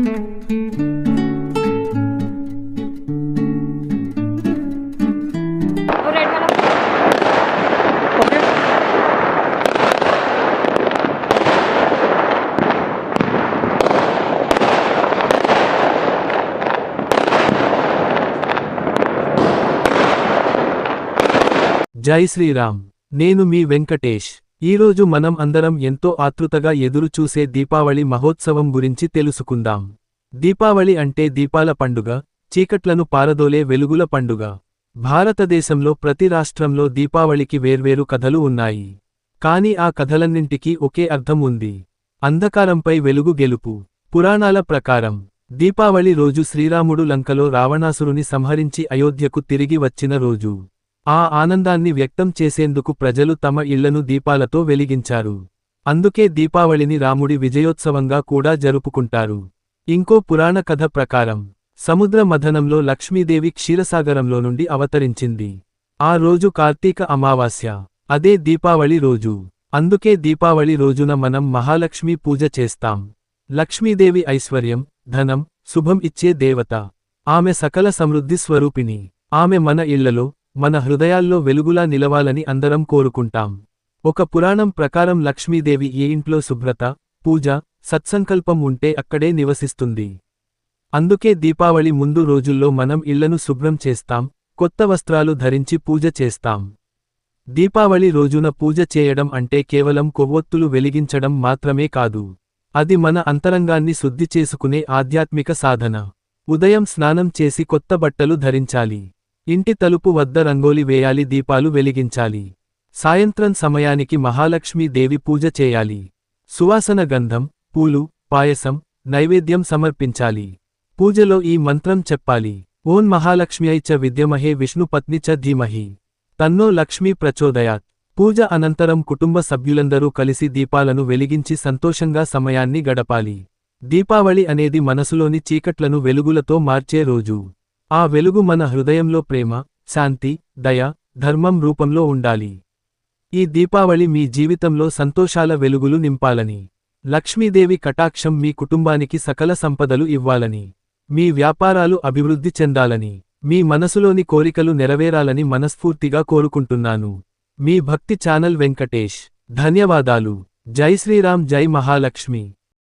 జై శ్రీరామ్. నేను మీ వెంకటేష్. ఈరోజు మనం అందరం ఎంతో ఆతృతగా ఎదురు చూసే దీపావళి మహోత్సవం గురించి తెలుసుకుందాం. దీపావళి అంటే దీపాల పండుగ, చీకట్లను పారదోలే వెలుగుల పండుగ. భారతదేశంలో ప్రతి రాష్ట్రంలో దీపావళికి వేర్వేరు కథలు ఉన్నాయి. కాని ఆ కథలన్నింటికీ ఒకే అర్థం ఉంది: అంధకారంపై వెలుగు గెలుపు. పురాణాల ప్రకారం దీపావళి రోజు శ్రీరాముడు లంకలో రావణాసురుని సంహరించి అయోధ్యకు తిరిగి వచ్చిన రోజు. ఆ ఆనందాన్ని వ్యక్తం చేసేందుకు ప్రజలు తమ ఇళ్లను దీపాలతో వెలిగించారు. అందుకే దీపావళిని రాముడి విజయోత్సవంగా కూడా జరుపుకుంటారు. ఇంకో పురాణ కథ ప్రకారం సముద్ర మథనంలో లక్ష్మీదేవి క్షీరసాగరంలో నుండి అవతరించింది. ఆ రోజు కార్తీక అమావాస్య. అదే దీపావళి రోజు. అందుకే దీపావళి రోజున మనం మహాలక్ష్మీ పూజ చేస్తాం. లక్ష్మీదేవి ఐశ్వర్యం, ధనం, శుభం ఇచ్చే దేవత. ఆమె సకల సమృద్ధి స్వరూపిణి. ఆమె మన ఇళ్లలో, మన హృదయాల్లో వెలుగులా నిలవాలని అందరం కోరుకుంటాం. ఒక పురాణం ప్రకారం లక్ష్మీదేవి ఏ ఇంట్లో శుభ్రత, పూజ, సత్సంకల్పం ఉంటే అక్కడే నివసిస్తుంది. అందుకే దీపావళి ముందు రోజుల్లో మనం ఇళ్లను శుభ్రం చేస్తాం, కొత్త వస్త్రాలు ధరించి పూజ చేస్తాం. దీపావళి రోజున పూజ చేయడం అంటే కేవలం కొవ్వొత్తులు వెలిగించడం మాత్రమే కాదు. అది మన అంతరంగాన్ని శుద్ధి చేసుకునే ఆధ్యాత్మిక సాధన. ఉదయం స్నానం చేసి కొత్త బట్టలు ధరించాలి. ఇంటి తలుపు వద్ద రంగోలి వేయాలి, దీపాలు వెలిగించాలి. సాయంత్రం సమయానికి మహాలక్ష్మీ దేవి పూజ చేయాలి. సువాసన గంధం, పూలు, పాయసం, నైవేద్యం సమర్పించాలి. పూజలో ఈ మంత్రం చెప్పాలి: ఓం మహాలక్ష్మ్యై చ విద్యమహే విష్ణుపత్ని చ ధీమహి తన్నో లక్ష్మీ ప్రచోదయాత్. పూజ అనంతరం కుటుంబ సభ్యులందరూ కలిసి దీపాలను వెలిగించి సంతోషంగా సమయాన్ని గడపాలి. దీపావళి అనేది మనసులోని చీకట్లను వెలుగులతో మార్చే రోజు. ఆ వెలుగు మన హృదయంలో ప్రేమ, శాంతి, దయ, ధర్మం రూపంలో ఉండాలి. ఈ దీపావళి మీ జీవితంలో సంతోషాల వెలుగులు నింపాలని, లక్ష్మీదేవి కటాక్షం మీ కుటుంబానికి సకల సంపదలు ఇవ్వాలని, మీ వ్యాపారాలు అభివృద్ధి చెందాలని, మీ మనసులోని కోరికలు నెరవేరాలని మనస్ఫూర్తిగా కోరుకుంటున్నాను. మీ భక్తి ఛానల్ వెంకటేష్. ధన్యవాదాలు. జై శ్రీరామ్. జై మహాలక్ష్మి.